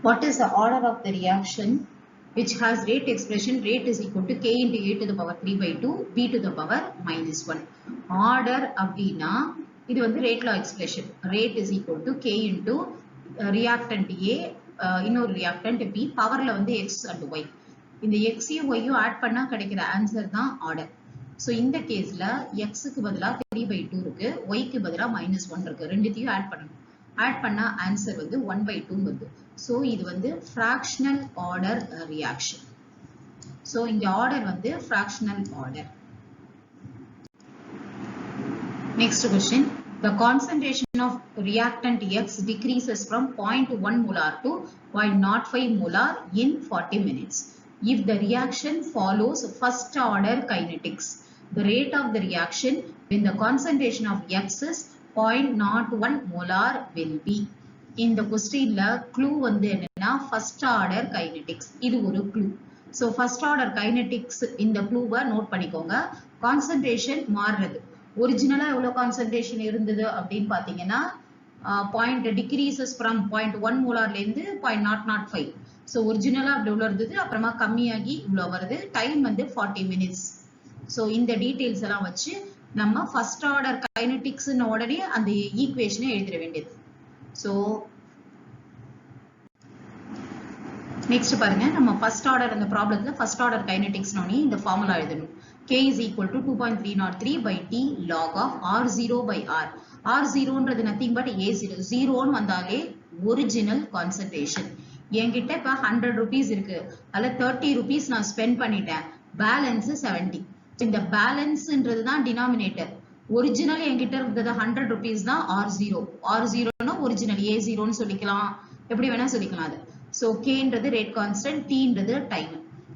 What is the order of the reaction which has rate expression rate is equal to k into a to the power 3 by 2 b to the power minus 1. Order அப்படினா இது வந்து rate law expression. Rate is equal to k into reactant A இன்னொரு reactant B பவர்ல வந்து x and y. இந்த x யும் y யும் add பண்ணா கிடைக்கிற ஆன்சர் தான் ஆர்டர். ஸோ இந்த கேஸ்ல எக்ஸுக்கு பதிலாக 3 by 2 இருக்கு, ஒய்க்கு பதிலாக -1 இருக்கு. ரெண்டுத்தையும் ஆட் பண்ணணும். ஆட் பண்ணா ஆன்சர் வந்து 1 by 2 வருது. ஸோ இது வந்து fractional order reaction. ஸோ இங்க ஆர்டர் வந்து fractional order. Next question. The concentration of reactant X decreases from 0.1 molar to 0.05 molar in 40 minutes. If the reaction follows first order kinetics, the rate of the reaction when the concentration of X is 0.01 molar will be. In the question la clue வந்து என்னன்னா first order kinetics. இது ஒரு clue. So first order kinetics இந்த clue-வை note பண்ணிக்கோங்க. concentration மாறுறது. ஒரிஜினலா எவ்வளவு concentration இருந்தது அப்படின்னு பாத்தீங்கன்னா point decreases from 0.1 molarல இருந்து 0.005. So ஒரிஜினலா அப்படி எவ்வளவு இருந்தது, அப்புறமா கம்மியாகி இவ்வளவு வருது. டைம் வந்து 40 minutes. So இந்த டீடைல்ஸ் எல்லாம் வச்சு நம்ம ஃபர்ஸ்ட் ஆர்டர் கைனடிக்ஸ் உடனே அந்த ஈக்குவேஷனை எழுதிட வேண்டியது. So நெக்ஸ்ட் பாருங்க, நம்ம ஃபர்ஸ்ட் ஆர்டர் அந்த ப்ராப்ளத்துல ஃபர்ஸ்ட் ஆர்டர் கைனடிக்ஸ் இந்த ஃபார்முலா எழுதணும். K is equal to 2.303 by T log of R0 by R. R0 ன்றது nothing but A0. 0 வந்தாலே ஒரிஜினல் கான்சன்ட்ரேஷன். என்கிட்ட இப்ப 100 rupees இருக்கு, அதுல 30 rupees நான் ஸ்பெண்ட் பண்ணிட்டேன், பேலன்ஸ் 70. இந்த பேலன்ஸ்ன்றது தான் டினாமினேட்டர். ஒரிஜினல் என்கிட்ட இருந்தது 100 rupees தான் R0. R0னா ஒரிஜினல், A0ன்னு சொல்லிக்கலாம், எப்படி வேணா சொல்லிக்கலாம் அது. ஸோ Kன்றது ரேட் கான்ஸ்டன்ட், Tன்றது டைம்.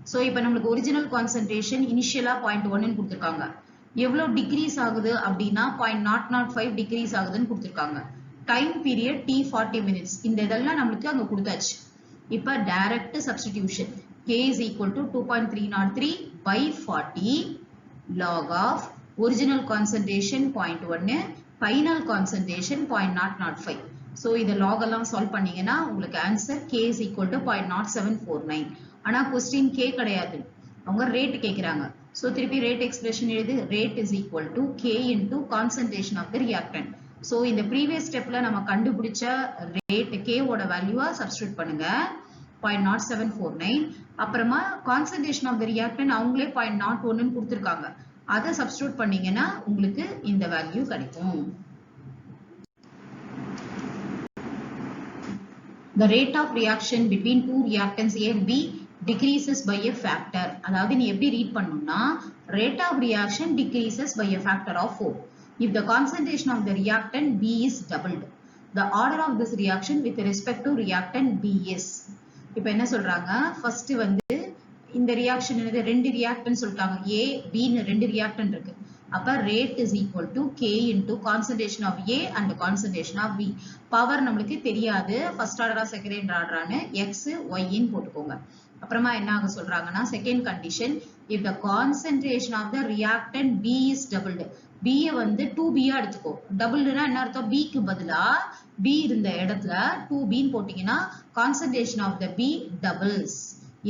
ஸோ இப்போ நம்மளுக்கு ஒரிஜினல் கான்சன்ட்ரேஷன் இனிஷியலா 0.1ன்னு கொடுத்துருக்காங்க. எவ்வளவு டிக்ரீஸ் ஆகுது அப்படின்னா 0.005 டிக்ரீஸ் ஆகுதுன்னு கொடுத்துருக்காங்க. Time period T 40 minutes. இந்த இதெல்லாம் நம்மளுக்கு அங்க கொடுத்தாச்சு. இப்போ direct substitution. K is equal to 2.303 by 40 log of original concentration 0.1, final concentration 0.005. So இத log எல்லாம் சால்வ் பண்ணீங்கன்னா உங்களுக்கு answer K is equal to 0.0749. ஆனா क्वेश्चन K கிடையாது, அவங்க ரேட் கேக்குறாங்க. சோ திருப்பி ரேட் எக்ஸ்பிரஷன் எழுது. Rate is equal to K into concentration of the reactant. So இந்த previous stepல நம்ம கண்டுபிடிச்ச ரேட் K ஓட வேல்யூவா சப்ஸ்டிட்யூட் பண்ணுங்க, 0.0749. அப்புறமா concentration of the reactant அவங்களே 0.01 ன்னு கொடுத்திருக்காங்க, அதை சப்ஸ்டிட்யூட் பண்ணீங்கன்னா உங்களுக்கு இந்த வேல்யூ கிடைக்கும். The rate of reaction between two reactants A and B decreases by a factor. அதாவது நீ எப்படி ரீட் பண்ணணும்னா rate of reaction decreases by a factor of 4 if the concentration of the reactant B is doubled. The order of this reaction with respect to reactant B is. இப்போ என்ன சொல்றாங்க, first வந்து இந்த reaction என்னது, ரெண்டு reactant சொல்லிட்டாங்க, A B ன்னு ரெண்டு ரியாக்டன்ட் இருக்கு. அப்ப rate is equal to K into concentration of A and concentration of B. Power நம்மளுக்கு தெரியாது, ஃபர்ஸ்ட் ஆர்டரா செகண்ட் ஆர்டரான்னு X Y ன்னு போட்டுக்கோங்க. அப்புறமா என்ன ஆக சொல்றாங்கன்னா second condition, if the concentration of the reactant B is doubled. B வந்து 2B எடுத்துக்கோ. டபுள்னா என்ன அர்த்தம், B க்கு பதிலா B இருந்த இடத்துல 2B ன்னு போட்டீங்கன்னா concentration of the B doubles.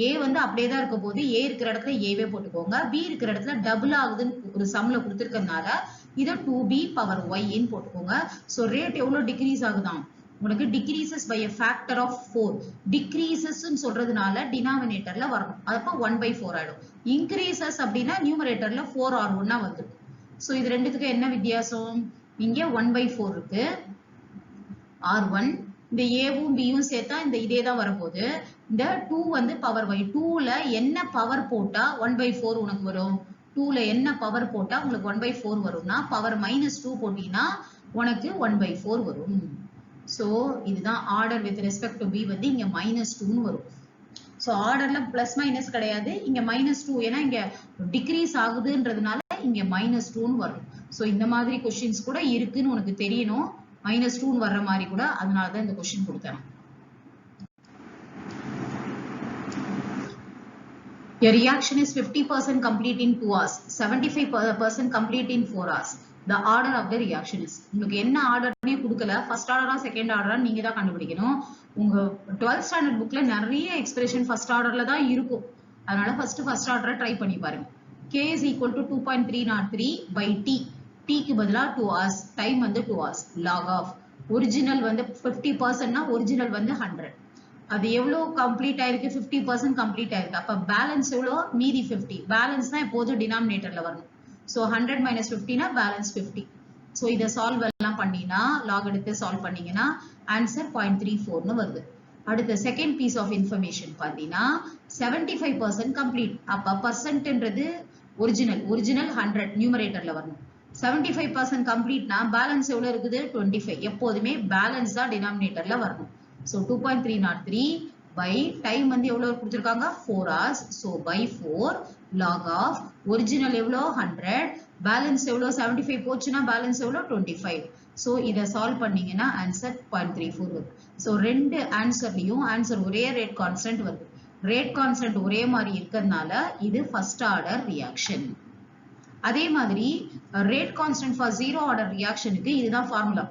A வந்து அப்படியே தான் இருக்க போது, A இருக்கிற இடத்துல ஏவே போட்டுக்கோங்க, B இருக்கிற இடத்துல டபுள் ஆகுதுன்னு ஒரு சம்ல கொடுத்திருக்கிறதுனால இதை 2B power Y ன்னு போட்டுக்கோங்க. சோ ரேட் எவ்வளவு டிக்ரீஸ் ஆகுதாம், உங்களுக்கு decreases by a factor of 4. decreases ன்னு சொல்றதுனால டினாமினேட்டர்ல வரணும், அப்ப 1/4 ஆயிடும். increases அப்படின்னா நியூமரேட்டர்ல 4R1 வந்துடும். சோ இது ரெண்டுத்துக்கு என்ன வித்தியாசம், இங்க 1/4 இருக்கு R1, இந்த ஏவும் பியும் சேர்த்தா இந்த இதே தான் வரப்போகுது. இந்த 2 வந்து பவர் y, 2ல என்ன பவர் போட்டா 1/4 உனக்கு வரும், 2ல என்ன பவர் போட்டா உங்களுக்கு 1/4 வரும்னா பவர் -2 போட்டீங்கன்னா உனக்கு 1/4 வரும். சோ இதுதான் order with respect to B வந்து இங்க -2 வரும். சோ ஆர்டர்ல பிளஸ் மைனஸ் கிடையாது, இங்க -2, ஏன்னா இங்க டிக்ரீஸ் ஆகுதுன்றதுனால இங்க -2 வரும். சோ இந்த மாதிரி क्वेश्चंस கூட இருக்குன்னு உனக்கு தெரியணும், -2 வர்ற மாதிரி கூட, அதனால தான் இந்த क्वेश्चन கொடுத்தேன். A reaction is 50% complete in 2 hours, 75% complete in 4 hours. the order of the reaction is. உங்களுக்கு என்ன ஆர்டர்னே கொடுக்கல, ஃபர்ஸ்ட் ஆர்டரா செகண்ட் ஆர்டரா நீங்க தான் கண்டுபிடிக்கணும். உங்க 12th ஸ்டாண்டர்ட் புக்ல நிறைய எக்ஸ்பிரஷன் ஃபர்ஸ்ட் ஆர்டர்ல தான் இருக்கும். அதனால ஃபர்ஸ்ட் ஆர்டரை ட்ரை பண்ணி பாருங்க. k is equal to 2.303 by t. t க்கு பதிலா 2 hours, டைம் வந்து 2 hours. log of ஒரிஜினல் வந்து 50%னா ஒரிஜினல் வந்து 100. அது எவ்வளவு கம்ப்ளீட் ஆயிருக்கு? 50% கம்ப்ளீட் ஆயிருக்கு. அப்ப பேலன்ஸ் எவ்வளோ? மீதி 50. பேலன்ஸ் தான் எப்போதும் டினாமினேட்டர்ல வரணும். ஸோ 100 minus 50னா பேலன்ஸ் 50. ஸோ இதை சால்வ் எல்லாம் பண்ணினா லாக் எடுத்து சால்வ் பண்ணீங்கன்னா ஆன்சர் 0.34னு வருது. அடுத்த செகண்ட் பீஸ் ஆஃப் இன்ஃபர்மேஷன் பார்த்தீங்கன்னா 75% கம்ப்ளீட். அப்ப பர்சன்ட்ன்றது ஒரிஜினல் 100 நியூமரேட்டர்ல வரணும். 75% கம்ப்ளீட்னா பேலன்ஸ் எவ்வளவு இருக்குது? 25. எப்போதுமே பேலன்ஸ் தான் டினாமினேட்டர்ல வரணும். ஸோ 2.303 by டைம் வந்து எவ்வளவு கொடுத்துருக்காங்க? 4 hours. So by 4 log of original எவ்வளோ? 100. பேலன்ஸ் எவ்வளோ? 75 போச்சுன்னா பேலன்ஸ் எவ்வளோ? 25. ஸோ இதை சால்வ் பண்ணீங்கன்னா ஆன்சர் 0.34 வருது. ஸோ ரெண்டு ஆன்சர்லையும் ஆன்சர் ஒரே ரேட் கான்ஸ்டன்ட் வருது. ரேட் கான்ஸ்டன்ட் ஒரே மாதிரி இருக்கிறதுனால இது ஃபர்ஸ்ட் ஆர்டர் ரியாக்ஷன். அதே மாதிரி rate constant for zero order ரியாக்ஷனுக்கு இதுதான் ஃபார்முலா.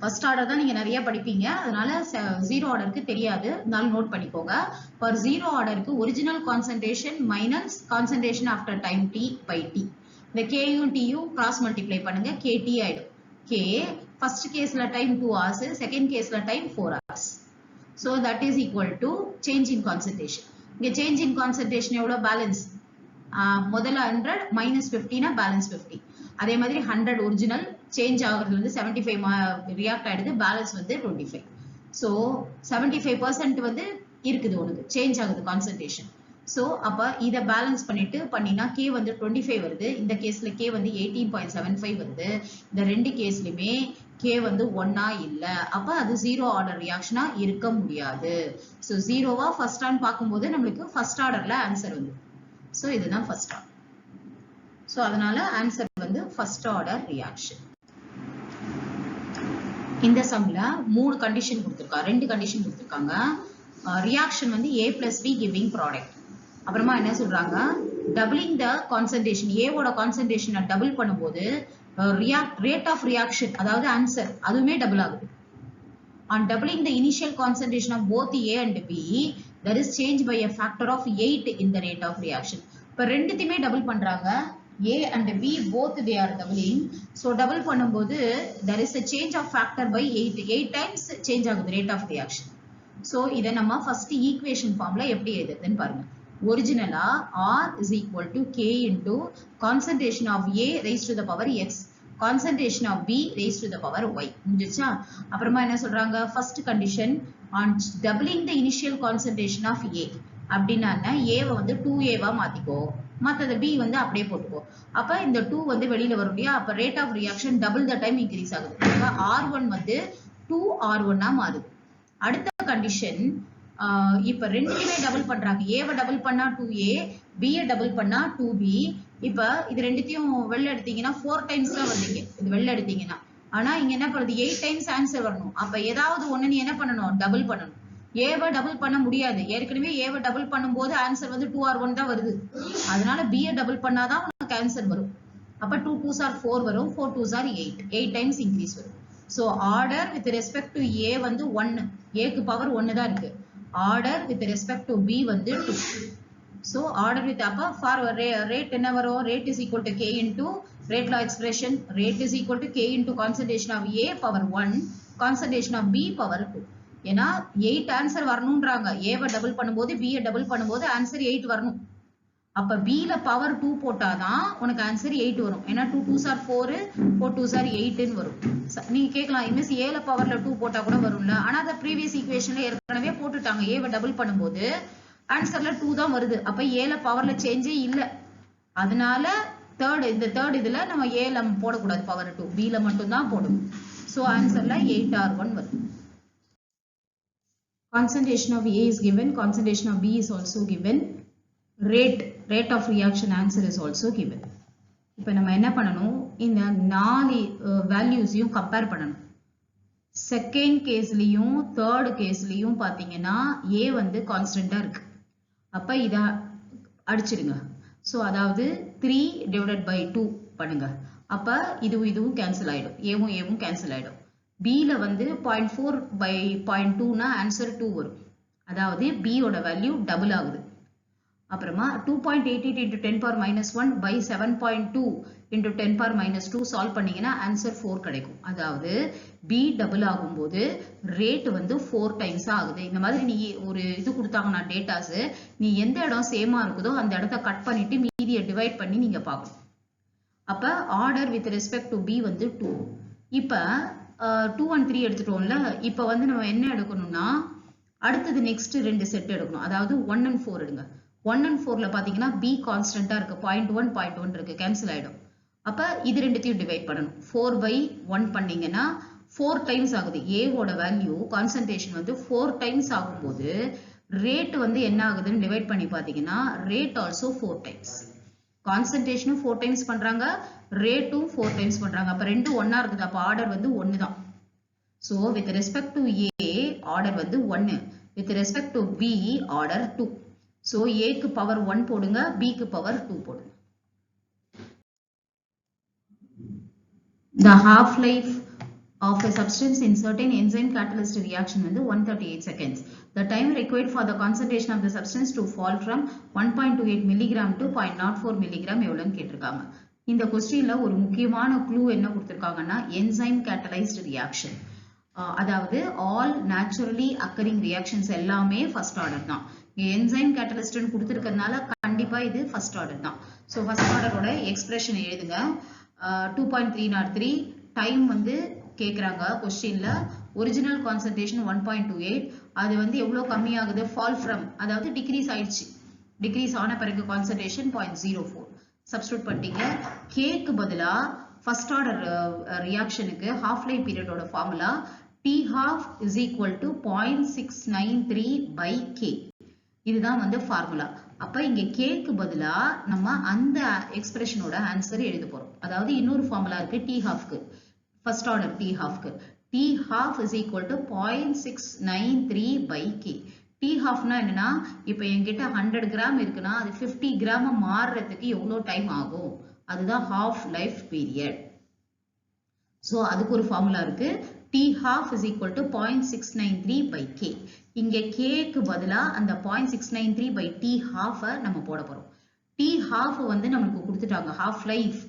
ஃபர்ஸ்ட் ஆர்டர் தான் நீங்க நிறைய படிப்பீங்க, அதனால ஜீரோ ஆர்டருக்கு தெரியாது, இருந்தாலும் நோட் பண்ணிக்கோங்க. ஃபார் ஜீரோ ஆர்டருக்கு original concentration minus concentration after time T by T. இந்த கேயும் டியும் கிராஸ் மல்டிப்ளை பண்ணுங்க, கேடி ஆயிடும். கே ஃபர்ஸ்ட் கேஸ்ல டைம் 2 hours, செகண்ட் கேஸ்ல time 4 hours. So that is equal to change in concentration. இங்க சேஞ்ச் இன் கான்சன்ட்ரேஷன் எவ்வளவு? பேலன்ஸ் முதல்ல 100 minus 50னா பேலன்ஸ் 50. அதே மாதிரி 100 ஒரிஜினல் சேஞ்ச் ஆகுறது வந்து 75 ரியாக்ட் ஆயிடுது, பேலன்ஸ் வந்து 25. ஸோ 75% வந்து இருக்குது உனக்கு சேஞ்ச் ஆகுது கான்சன்ட்ரேஷன். ஸோ அப்ப இதை பேலன்ஸ் பண்ணினா கே வந்து 25 வருது. இந்த கேஸ்ல கே வந்து 18.75 வருது. இந்த ரெண்டு கேஸ்லயுமே கே வந்து 1ஆ இல்ல. அப்ப அது ஜீரோ ஆர்டர் ரியாக்ஷனா இருக்க முடியாது. ஸோ ஜீரோவா ஃபர்ஸ்டான்னு பார்க்கும்போது நம்மளுக்கு ஃபர்ஸ்ட் ஆர்டர்ல ஆன்சர் வந்து. ஸோ இதுதான் ஃபர்ஸ்ட் ஆர்டர். ஸோ அதனால ஆன்சர் வந்து ஃபர்ஸ்ட் ஆர்டர் ரியாக்ஷன். இந்த சம்ல 3 கண்டிஷன் கொடுத்துருக்காங்க, 2 கண்டிஷன் கொடுத்துருக்காங்க. ரியாக்ஷன் வந்து A plus B giving product. அப்புறமா என்ன சொல்றாங்க? டபுளிங் த கான்சன்ட்ரேஷன், ஏவோட கான்சன்ட்ரேஷனை டபுள் பண்ணும்போது ரேட் ஆஃப் ரியாக்ஷன் அதாவது ஆன்சர் அதுவுமே டபுள் ஆகுது. On doubling the initial concentration of both A and B, there is change by a factor of 8 in the rate of reaction. இப்ப ரெண்டுத்தையுமே டபுள் பண்றாங்க. A and B both they are doubling. So double பண்ணும்போது there is a change of factor by 8 times change ஆகுது rate of reaction. So இதை நம்ம first equation formula எப்படி எழுதுறதுன்னு பாருங்க. ஒரிஜினலா R is equal to K into concentration of A raised to the power X, concentration of B raised to the power Y. முடிஞ்சிச்சா? அப்புறமா என்ன சொல்றாங்க? first condition on doubling the initial concentration of A அப்படின்னா A வந்து 2A மாத்திக்கோ, மற்றது B வந்து அப்படியே போட்டுக்கோ. அப்ப இந்த 2 வந்து வெளியில வரும் இல்லையா? அப்ப rate of reaction double the time increase ஆகுது. அப்ப R1 வந்து 2R1 மாறுது. அடுத்த கண்டிஷன் இப்ப ரெண்டுமே டபுள் பண்றாங்க. ஏவை டபுள் பண்ணா 2A, B டபுள் பண்ணா 2B. இப்ப இது ரெண்டுத்தையும் வெளில எடுத்தீங்கன்னா 4 டைம்ஸ் தான் வந்தீங்க இது வெளில எடுத்தீங்கன்னா. ஆனா இங்க என்ன பண்ணுது? 8 டைம்ஸ் ஆன்சர் வரணும். அப்ப ஏதாவது ஒண்ணு நீ என்ன பண்ணணும்? டபுள் பண்ணணும். ஏவை டபுள் பண்ண முடியாது, ஏற்கனவே ஏவை டபுள் பண்ணும்போது ஆன்சர் வந்து 2R1 தான் வருது. அதனால B டபுள் பண்ணாதான் உனக்கு ஆன்சர் வரும். அப்ப 2 2s are 4 வரும், 4 2s are 8 டைம்ஸ் இன்க்ரீஸ் வரும். So order with respect to A வந்து 1, ஏக்கு பவர் 1 தான் இருக்கு. Order with respect to B வந்து 2. So order with அப்ப for rate என்ன வரும்? rate is equal to K into rate law expression, rate is equal to K into concentration of A power 1, concentration of B power 2. ஏன்னா 8 answer வரணும்ன்றாங்க. ஏவை double பண்ணும்போது B double பண்ணும்போது answer 8 வரணும். அப்ப B ல power 2 போட்டாதான் உனக்கு ஆன்சர் 8 வரும். ஏன்னா 2 2s are 4, 4 2s are 8ன்னு வரும். நீங்க கேட்கலாம், மிஸ் A ல பவர்ல 2 போட்டா கூட வரும்ல. ஆனா அந்த ப்ரீவியஸ் ஈக்குவேஷன்ல ஏற்கனவே போட்டுட்டாங்க. ஏவை டபுள் பண்ணும்போது ஆன்சர்ல 2 தான் வருது. அப்ப A ல பவர்ல சேஞ்சே இல்ல. அதனால இந்த தேர்ட் இதுல நம்ம A ல போடக்கூடாது பவர் 2, B ல மட்டும் தான் போடணும். சோ ஆன்சர்ல 8R1 வருது. Concentration of A is given, concentration of B is also given, rate of reaction answer is also given. இப்போ நம்ம என்ன பண்ணணும்? இந்த 4 வேல்யூஸையும் கம்பேர் பண்ணணும். செகண்ட் கேஸ்லயும் தேர்ட் கேஸ்லயும் பாத்தீங்கன்னா A வந்து கான்ஸ்டன்டா இருக்கு. அப்ப இத அடிச்சிடுங்க. சோ அதாவது 3 divided by 2 பண்ணுங்க. அப்ப இதுவும் கேன்சல் ஆயிடும், ஏவும் கேன்சல் ஆயிடும். Bல வந்து 0.4 by 0.2னா ஆன்சர் 2 வரும். அதாவது B ஓட வேல்யூ டபுள் ஆகுது. அப்புறமா 2.88 into 10 power minus 1 by 7.2 into 10 power minus 2 solve பண்ணீங்கன்னா ஆன்சர் 4 கிடைக்கும். அதாவது B டபுள் ஆகும்போது ரேட் வந்து 4 டைம்ஸ் ஆகுது. இந்த மாதிரி நீ ஒரு இது கொடுத்தாங்கன்னா டேட்டாஸ், நீ எந்த இடம் சேமா இருக்குதோ அந்த இடத்த கட் பண்ணிட்டு மீதியை டிவைட் பண்ணி நீங்க பார்க்கணும். அப்ப order with respect to B வந்து 2. இப்ப 2 and 3 எடுத்துட்டோம்ல. இப்ப வந்து நம்ம என்ன எடுக்கணும்னா அடுத்தது நெக்ஸ்ட் ரெண்டு செட் எடுக்கணும். அதாவது 1 and 4 எடுங்க. 1 and 4ல பாத்தீங்கன்னா B கான்ஸ்டன்டா இருக்கு, 0.1 இருக்கு, கேன்சல் ஆயிடும். அப்ப இது ரெண்டுத்தையும் டிவைட் பண்ணணும். 4 by 1 பண்ணீங்கன்னா 4 டைம்ஸ் ஆகுது. A ஓட வேல்யூ கான்சன்ட்ரேஷன் வந்து 4 டைம்ஸ் ஆகும்போது ரேட் வந்து என்ன ஆகுதுன்னு டிவைட் பண்ணி பாத்தீங்கன்னா ரேட் ஆல்சோ 4 டைம்ஸ். கான்சன்ட்ரேஷனும் 4 டைம்ஸ் பண்றாங்க, ரேட்டும் 4 டைம்ஸ் பண்றாங்க. அப்ப ரெண்டு ஒன்னா இருக்குது. அப்ப ஆர்டர் வந்து 1 தான். So with respect to A order வந்து 1, with respect to B order 2. So A க்கு பவர் 1 போடுங்க, B க்கு பவர் 2 போடுங்க. The half life of a substance in certain enzyme catalyst reaction வந்து 138 seconds. The time required for the concentration of the substance to fall from 1.28 mg to 0.04 mg எவ்வளவுன்னு கேட்டிருக்காங்க. இந்த क्वेश्चनல ஒரு முக்கியமான க்ளூ என்ன கொடுத்திருக்காங்கன்னா enzyme catalyzed reaction. அதாவது all naturally occurring reactions எல்லாமே first order தான். enzyme catalyst ன்னு கொடுத்திருக்கிறதுனால கண்டிப்பா இது first order தான். So first order ஓட எக்ஸ்பிரஷன் எழுதுங்க. 2.303 டைம் வந்து கேக்குறாங்க क्वेश्चनல. ஒரிஜினல் கான்சன்ட்ரேஷன் 1.28, அது வந்து எவ்வளவு கம்மி ஆகுது, fall from, அதாவது டிக்ரீஸ் ஆயிடுச்சு. டிக்ரீஸ் ஆன பிறகு கான்சன்ட்ரேஷன் 0.04 சப்ஸ்டிட்யூட் பண்ணிட்டீங்க. K க்கு பதிலா ஃபர்ஸ்ட் ஆர்டர் ரியாக்ஷனுக்கு half life பீரியடோட formula T half is equal to 0.693 by K. இதுதான் வந்து ஃபார்முலா. அப்ப இங்க K க்கு பதிலா நம்ம அந்த எக்ஸ்பிரஷனோட ஆன்சர் எழுத போறோம். அதாவது இன்னொரு ஃபார்முலா இருக்கு T half க்கு, ஃபர்ஸ்ட் ஆர்டர் T half க்கு. T half is equal to 0.693 by K. T half னா என்னன்னா, இப்ப என்கிட்ட 100 கிராம் இருக்குன்னா அது 50 கிராம் மாறுறதுக்கு எவ்வளவு டைம் ஆகும், அதுதான் half life period. சோ அதுக்கு ஒரு ஃபார்முலா இருக்கு. T half is equal to 0.693 by K. இங்க K க்கு பதிலா அந்த 0.693 by T half நம்ம போட போறோம். T half வந்து நமக்கு கொடுத்துட்டாங்க, half life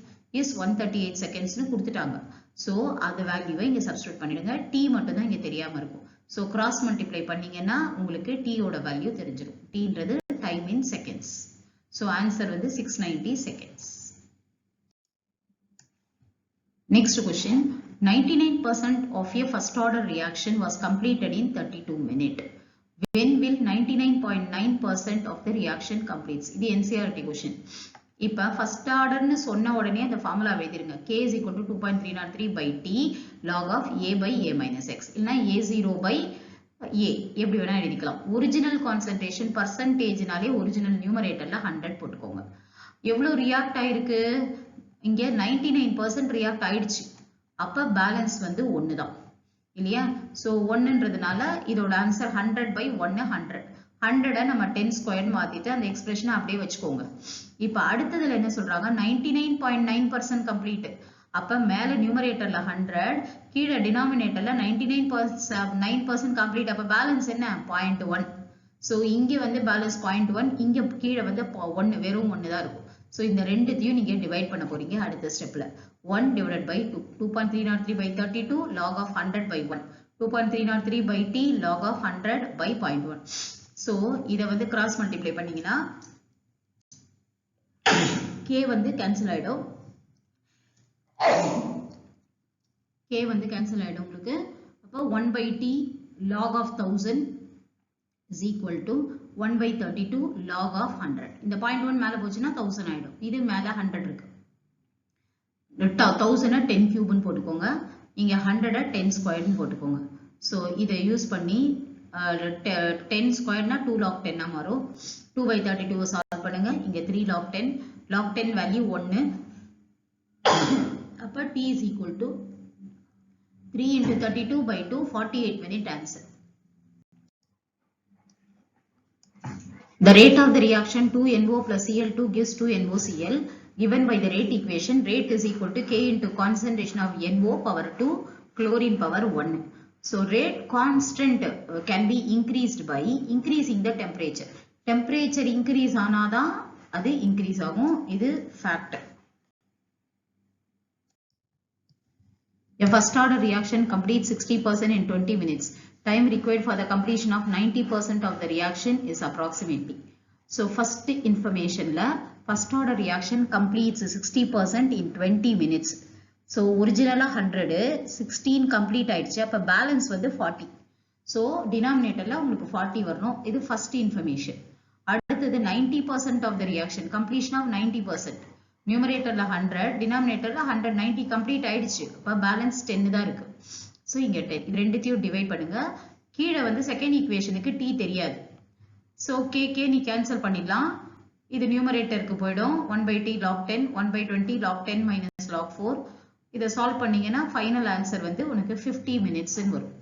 is 138 seconds னு கொடுத்துட்டாங்க. சோ அந்த வேல்யூவை இங்க சப்ஸ்டிட்யூட் பண்ணிடுங்க. T மட்டும் தான் இங்க தெரியாம இருக்கும். சோ கிராஸ் மல்டிப்ளை பண்ணீங்கன்னா உங்களுக்கு T ஓட வேல்யூ தெரிஞ்சிடும். T ன்றது time in seconds. So answer வந்து 690 seconds. Next question. 99% of a first order reaction was completed in 32 minutes. When will 99.9% of the reaction completes? இது NCERT question. இப்ப first order னு சொன்ன உடனே அந்த formula எழுதிருங்க. K is equal to 2.303 by T log of A by A minus X. இல்லனா A0 by A. எப்படி வேணா எழுதிக்கலாம். ஒரிஜினல் கான்சன்ட்ரேஷன் பர்சன்டேஜ்னாலே ஒரிஜினல் நியூமரேட்டர்ல 100 போட்டுக்கோங்க. எவ்வளவு ரியாக்ட் ஆயிருக்கு? இங்க 99% ரியாக்ட் ஆயிடுச்சு. அப்ப பேலன்ஸ் வந்து 1 தான் இல்லையா? சோ 1ன்றதுனால இதோட ஆன்சர் 100 by 1 100. 100 நம்ம 10 ஸ்கொயர் மாத்திட்டு அந்த எக்ஸ்பிரஷனை அப்படியே வச்சுக்கோங்க. இப்ப அடுத்ததுல என்ன சொல்றாங்க, 99.9% கம்ப்ளீட். அப்ப மேல நியூமரேட்டர்ல 100, கீழே டினாமினேட்டர்ல 99.9% கம்ப்ளீட். அப்ப பேலன்ஸ் என்ன? 0.1. சோ இங்க வந்து பேலன்ஸ் 0.1, இங்க கீழே வந்து 1, வெறும் 1 தான் இருக்கும். சோ இந்த ரெண்டுத்தையும் நீங்க டிவைட் பண்ண போறீங்க அடுத்த ஸ்டெப்ல. 1 divided by 2. 2.303 by 32 log of 100 by 1. 2.303 by T log of 100 by 0.1. So இத வந்து கிராஸ் மல்டிப்ளை பண்ணீங்கன்னா K வந்து கேன்சல் ஆயிடும். K வந்து கேன்சல் ஆயிடும் உங்களுக்கு. அப்ப 1 by T log of 1000 is equal to 1 by 32 log of 100. இந்த 0.1 மேல போச்சுன்னா 1000 ஆயிடும். இது மேல 100 இருக்கு. 1000 10 cube னு போட்டுக்கோங்க. இங்க 100 10 ஸ்கொயர் னு போட்டுக்கோங்க. சோ இத யூஸ் பண்ணி 10 ஸ்கொயர்னா 2 log 10 மாறும். 2 by 32 சால்வ் பண்ணுங்க. இங்க 3 log 10. log 10 value 1. அப்ப T is equal to 3 into 32 by 2, 48 minute answer. The rate of the reaction 2NO plus Cl2 gives 2NOCl. given by the rate equation, rate is equal to K into concentration of NO power 2 chlorine power 1. So rate constant can be increased by increasing the temperature. Temperature increase ஆனாதான் அது increase ஆகும். இது fact. A first order reaction completes 60% in 20 minutes. Time required for the completion of 90% of the reaction is approximately. So first information la first order reaction completes 60% in 20 minutes. So original 100, 16 complete ஆயிடுச்சு. அப்ப balance வந்து 40. So denominator la உங்களுக்கு 40 வரணும். இது first information. அடுத்தது 90% of the reaction, completion of 90%. Numerator la 100, denominator la 190 complete ஆயிடுச்சு. அப்ப balance 10 தான் இருக்கு. So இங்க 10. இது ரெண்டுத்தையும் divide பண்ணுங்க. கீழ வந்து second equationக்கு t தெரியாது. So k நீ cancel பண்ணிடலாம். இது numeratorக்கு போய்டும். 1 by t log 10, 1 by 20 log 10 minus log 4. இதை solve பண்ணீங்கன்னா final answer வந்து உனக்கு 50 minutes வரும்.